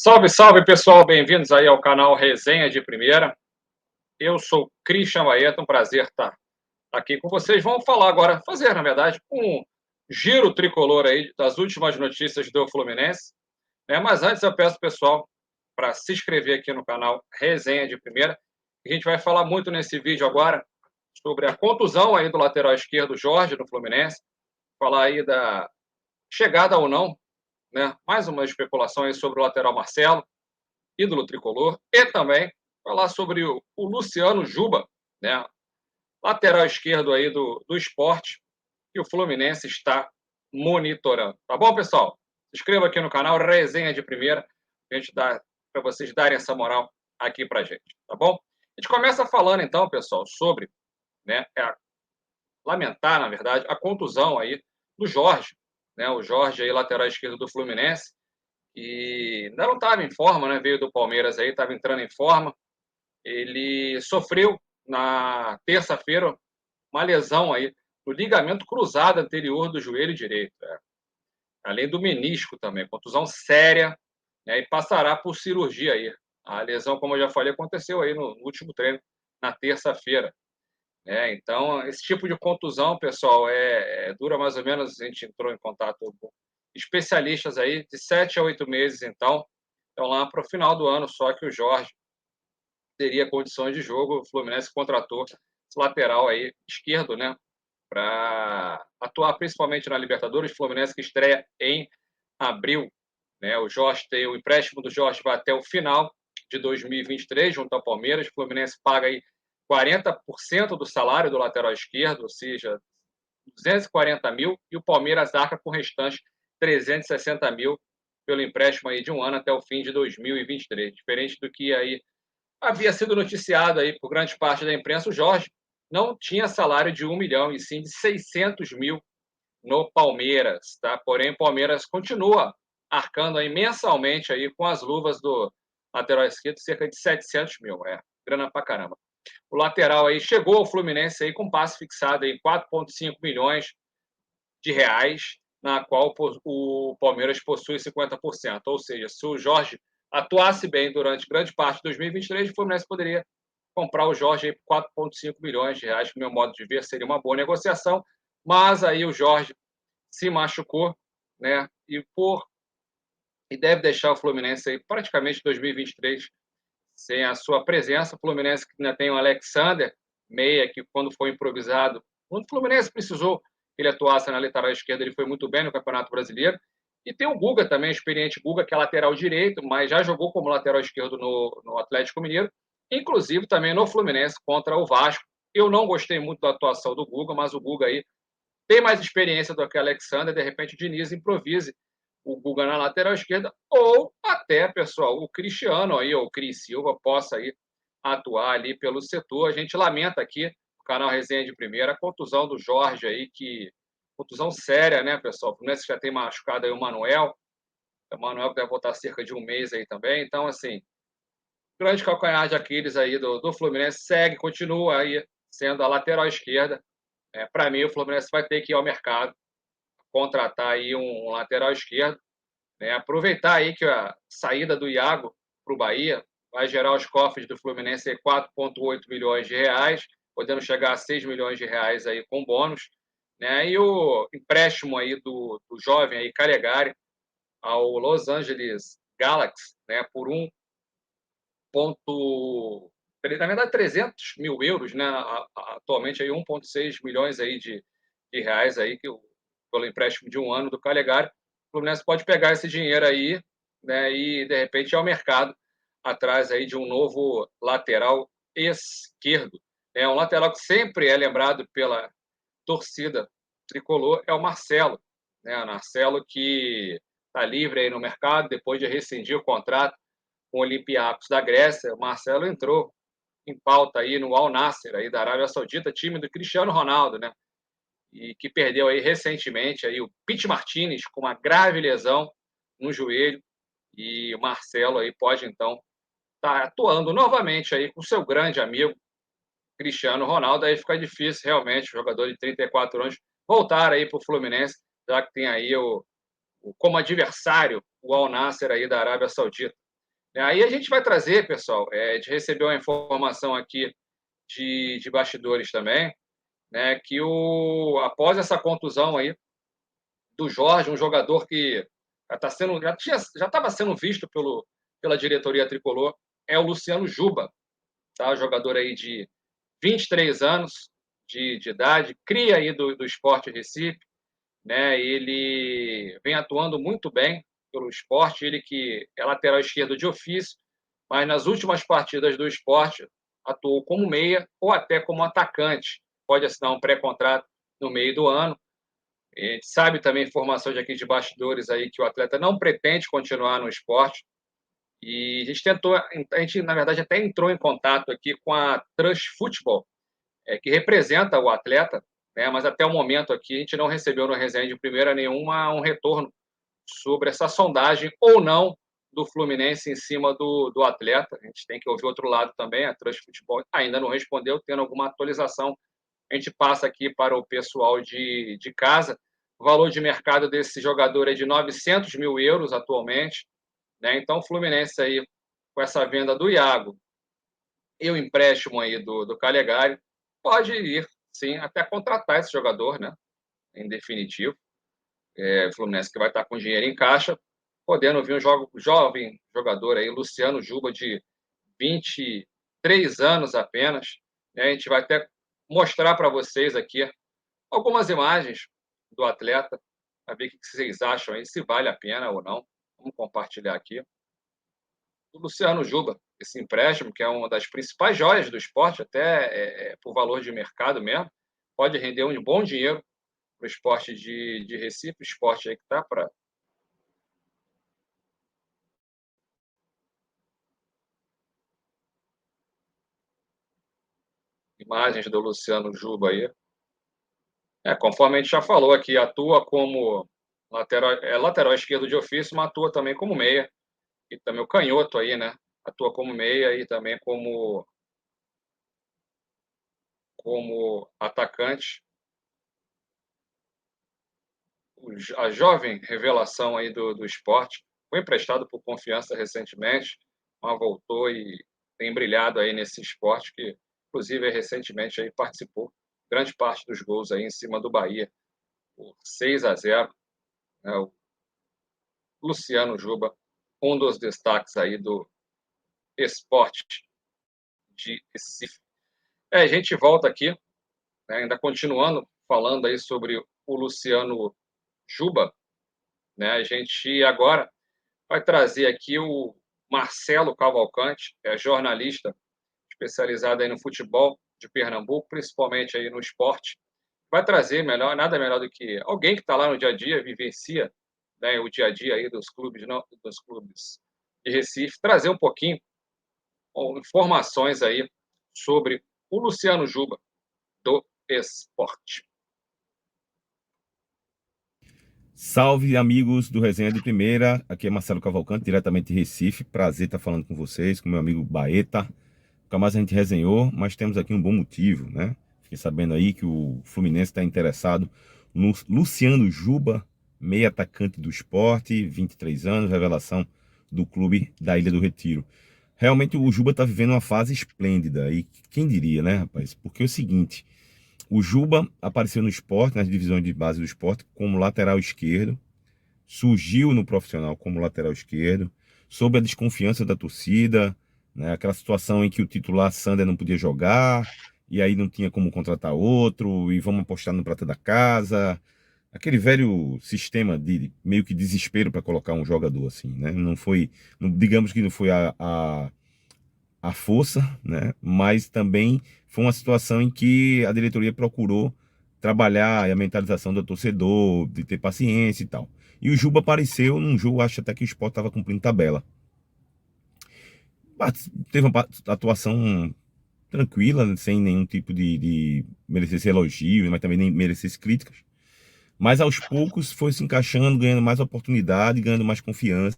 Salve, salve pessoal, bem-vindos aí ao canal Resenha de Primeira. Eu sou Christian Baeta, um prazer estar aqui com vocês. Vamos falar agora, fazer na verdade um giro tricolor aí das últimas notícias do Fluminense, né? Mas antes eu peço pessoal para se inscrever aqui no canal Resenha de Primeira. A gente vai falar muito nesse vídeo agora sobre a contusão aí do lateral esquerdo Jorge no Fluminense, falar aí da chegada ou não, né? Mais uma especulação aí sobre o lateral Marcelo, ídolo tricolor, e também falar sobre o Luciano Juba, né, lateral esquerdo aí do Sport, que o Fluminense está monitorando. Tá bom, pessoal? Se inscreva aqui no canal Resenha de Primeira, a gente dá para vocês darem essa moral aqui para gente, tá bom? A gente começa falando então, pessoal, sobre, né, lamentar, na verdade, a contusão aí do Jorge, né, o Jorge aí lateral esquerdo do Fluminense, e ainda não estava em forma, né? Veio do Palmeiras aí, estava entrando em forma. Ele sofreu na terça-feira uma lesão aí no ligamento cruzado anterior do joelho direito, além do menisco também, contusão séria, né? E passará por cirurgia aí. A lesão, como eu já falei, aconteceu aí no último treino, na terça-feira. Então, esse tipo de contusão, pessoal, dura mais ou menos, a gente entrou em contato com especialistas aí, de 7 a 8 meses, então lá para o final do ano, só que o Jorge teria condições de jogo. O Fluminense contratou esse lateral aí, esquerdo, né, para atuar principalmente na Libertadores. O Fluminense que estreia em abril, né? O empréstimo do Jorge vai até o final de 2023, junto ao Palmeiras. O Fluminense paga aí 40% do salário do lateral esquerdo, ou seja, 240 mil, e o Palmeiras arca com o restante 360 mil pelo empréstimo aí de um ano até o fim de 2023. Diferente do que aí havia sido noticiado aí por grande parte da imprensa, o Jorge não tinha salário de 1 milhão, e sim de 600 mil no Palmeiras, tá? Porém, o Palmeiras continua arcando aí mensalmente aí com as luvas do lateral esquerdo, cerca de 700 mil, grana pra caramba. O lateral aí chegou ao Fluminense aí com passe fixado em 4,5 milhões de reais, na qual o Palmeiras possui 50%. Ou seja, se o Jorge atuasse bem durante grande parte de 2023, o Fluminense poderia comprar o Jorge aí por 4,5 milhões de reais, que, no meu modo de ver, seria uma boa negociação. Mas aí o Jorge se machucou, né? E deve deixar o Fluminense aí praticamente 2023 sem a sua presença. O Fluminense que ainda tem o Alexander, meia, que quando foi improvisado, quando o Fluminense precisou que ele atuasse na lateral esquerda, ele foi muito bem no Campeonato Brasileiro. E tem o Guga também, o experiente Guga, que é lateral direito, mas já jogou como lateral esquerdo no Atlético Mineiro, inclusive também no Fluminense contra o Vasco. Eu não gostei muito da atuação do Guga, mas o Guga aí tem mais experiência do que o Alexander. De repente o Diniz improvise o Guga na lateral esquerda, ou até, pessoal, o Cristiano aí, ou o Cris Silva, possa aí atuar ali pelo setor. A gente lamenta aqui, no canal Resenha de Primeira, a contusão do Jorge aí, que contusão séria, né, pessoal? O Fluminense já tem machucado aí o Manuel que deve voltar cerca de um mês aí também. Então, assim, grande calcanhar de Aquiles aí do Fluminense segue, continua aí sendo a lateral esquerda. Para mim, o Fluminense vai ter que ir ao mercado, contratar aí um lateral esquerdo, né? Aproveitar aí que a saída do Iago para o Bahia vai gerar aos cofres do Fluminense 4,8 milhões de reais, podendo chegar a 6 milhões de reais aí com bônus, né? E o empréstimo aí do jovem aí Calegari ao Los Angeles Galaxy, né? Por na verdade 300 mil euros, né? Atualmente aí 1,6 milhões aí de reais aí pelo empréstimo de um ano do Calegari. O Fluminense pode pegar esse dinheiro aí, né, e de repente ir ao mercado atrás aí de um novo lateral esquerdo. Um lateral que sempre é lembrado pela torcida tricolor é o Marcelo, né? O Marcelo que está livre aí no mercado depois de rescindir o contrato com o Olympiacos da Grécia. O Marcelo entrou em pauta aí no Al Nassr aí da Arábia Saudita, time do Cristiano Ronaldo, né? E que perdeu aí recentemente aí o Pete Martinez com uma grave lesão no joelho, e o Marcelo aí pode então estar atuando novamente aí com seu grande amigo Cristiano Ronaldo. Aí fica difícil realmente o jogador de 34 anos voltar aí para o Fluminense, já que tem aí como adversário o Al Nassr aí da Arábia Saudita. Aí a gente vai trazer, pessoal, a gente recebeu uma informação aqui de bastidores também, né, que após essa contusão aí do Jorge, um jogador que já estava sendo visto pela diretoria tricolor, é o Luciano Juba, tá? Jogador aí de 23 anos de idade, cria aí do Sport Recife, né? Ele vem atuando muito bem pelo Sport, ele que é lateral esquerdo de ofício, mas nas últimas partidas do Sport atuou como meia ou até como atacante. Pode assinar um pré-contrato no meio do ano. A gente sabe também informações aqui de bastidores aí que o atleta não pretende continuar no esporte. E a gente na verdade até entrou em contato aqui com a Trust Football, que representa o atleta, né? Mas até o momento aqui a gente não recebeu no resenha de primeira nenhuma um retorno sobre essa sondagem ou não do Fluminense em cima do atleta. A gente tem que ouvir outro lado também, a Trust Football ainda não respondeu, tendo alguma atualização, a gente passa aqui para o pessoal de casa. O valor de mercado desse jogador é de 900 mil euros atualmente, né? Então o Fluminense aí, com essa venda do Iago e o empréstimo aí do Calegari, pode ir, sim, até contratar esse jogador, né? Em definitivo. O Fluminense que vai estar com dinheiro em caixa, podendo vir um jovem jogador aí, Luciano Juba, de 23 anos apenas. Né? A gente vai até mostrar para vocês aqui algumas imagens do atleta, para ver o que vocês acham aí, se vale a pena ou não. Vamos compartilhar aqui. O Luciano Juba, esse empréstimo, que é uma das principais joias do esporte, até por valor de mercado mesmo, pode render um bom dinheiro para o esporte de Recife, o esporte aí que está para. Imagens do Luciano Juba aí. Conforme a gente já falou aqui, atua como lateral esquerdo de ofício, mas atua também como meia. E também o canhoto aí, né? Atua como meia e também como atacante. A jovem revelação aí do esporte foi emprestado por Confiança recentemente, mas voltou e tem brilhado aí nesse esporte que, inclusive, recentemente aí participou grande parte dos gols aí em cima do Bahia, por 6-0, né? O Luciano Juba, um dos destaques aí do esporte de Recife. A gente volta aqui, né, ainda continuando falando aí sobre o Luciano Juba, né? A gente agora vai trazer aqui o Marcelo Cavalcante, que é jornalista especializado aí no futebol de Pernambuco, principalmente aí no esporte. Vai trazer nada melhor do que alguém que está lá no dia a dia, vivencia, né, o dia a dia aí dos clubes de Recife, trazer um pouquinho informações aí sobre o Luciano Juba do esporte. Salve, amigos do Resenha de Primeira. Aqui é Marcelo Cavalcante, diretamente de Recife. Prazer estar falando com vocês, com meu amigo Baeta. Nunca mais a gente resenhou, mas temos aqui um bom motivo, né? Fiquei sabendo aí que o Fluminense está interessado no Luciano Juba, meio atacante do esporte, 23 anos, revelação do clube da Ilha do Retiro. Realmente o Juba está vivendo uma fase esplêndida. E quem diria, né, rapaz? Porque é o seguinte... O Juba apareceu no esporte, nas divisões de base do esporte, como lateral esquerdo. Surgiu no profissional como lateral esquerdo, sob a desconfiança da torcida, né? Aquela situação em que o titular Sander não podia jogar, e aí não tinha como contratar outro, e vamos apostar no prata da casa. Aquele velho sistema de meio que desespero para colocar um jogador assim, né? Não foi, digamos que não foi a força, né? Mas também foi uma situação em que a diretoria procurou trabalhar a mentalização do torcedor, de ter paciência e tal. E o Juba apareceu num jogo, acho até que o Sport estava cumprindo tabela. Teve uma atuação tranquila, né, sem nenhum tipo de merecer elogio, mas também nem merecer críticas. Mas aos poucos foi se encaixando, ganhando mais oportunidade, ganhando mais confiança,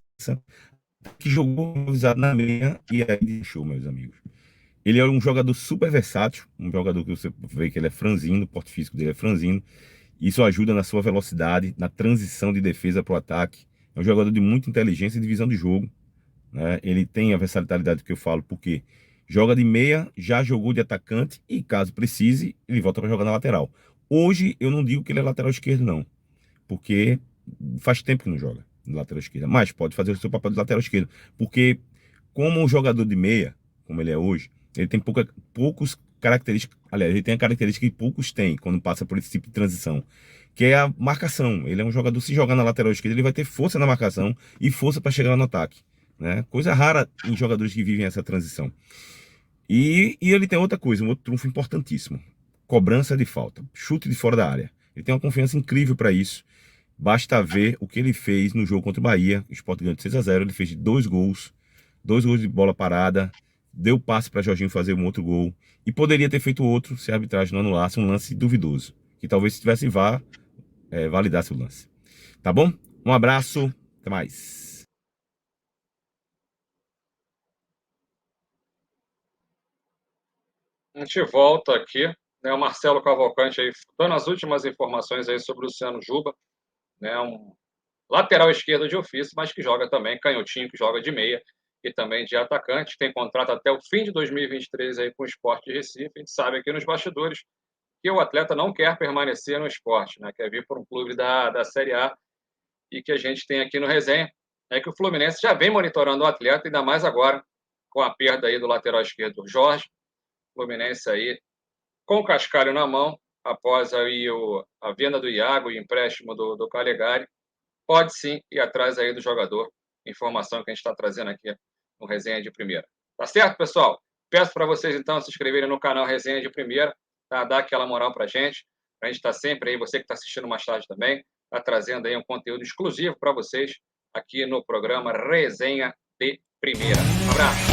que jogou avisado na meia e aí deixou, meus amigos. Ele é um jogador super versátil, um jogador que você vê que ele é franzino, o porte físico dele é franzino. Isso ajuda na sua velocidade, na transição de defesa para o ataque. É um jogador de muita inteligência e de visão de jogo. né? Ele tem a versatilidade que eu falo, porque joga de meia, já jogou de atacante e, caso precise, ele volta para jogar na lateral. Hoje, eu não digo que ele é lateral esquerdo, não, porque faz tempo que não joga de lateral esquerda, mas pode fazer o seu papel de lateral esquerdo, porque como um jogador de meia, como ele é hoje, ele tem poucos características, aliás, ele tem a característica que poucos têm quando passa por esse tipo de transição, que é a marcação. Ele é um jogador, se jogar na lateral esquerda, ele vai ter força na marcação e força para chegar no ataque, né? Coisa rara em jogadores que vivem essa transição. E ele tem outra coisa, um outro trunfo importantíssimo: cobrança de falta, chute de fora da área. Ele tem uma confiança incrível para isso. Basta ver o que ele fez no jogo contra o Bahia. O Sport ganhou de 6-0. Ele fez dois gols de bola parada, deu passe para Jorginho fazer um outro gol e poderia ter feito outro se a arbitragem não anulasse um lance duvidoso, que talvez se tivesse VAR, validasse o lance. Tá bom? Um abraço, até mais. A gente volta aqui, né? O Marcelo Cavalcante aí dando as últimas informações aí sobre o Luciano Juba, né? Um lateral esquerdo de ofício, mas que joga também canhotinho, que joga de meia e também de atacante. Tem contrato até o fim de 2023 aí com o Sport de Recife. A gente sabe aqui nos bastidores que o atleta não quer permanecer no esporte, né? Quer vir para um clube da Série A, e que a gente tem aqui no Resenha é que o Fluminense já vem monitorando o atleta, ainda mais agora com a perda aí do lateral esquerdo do Jorge. O Fluminense aí com o cascalho na mão, após aí a venda do Iago e o empréstimo do Calegari, pode sim ir atrás aí do jogador. Informação que a gente está trazendo aqui no Resenha de Primeira. Tá certo, pessoal? Peço para vocês, então, se inscreverem no canal Resenha de Primeira, tá? Dar aquela moral para a gente estar sempre aí, você que está assistindo mais tarde também, tá trazendo aí um conteúdo exclusivo para vocês aqui no programa Resenha de Primeira. Um abraço!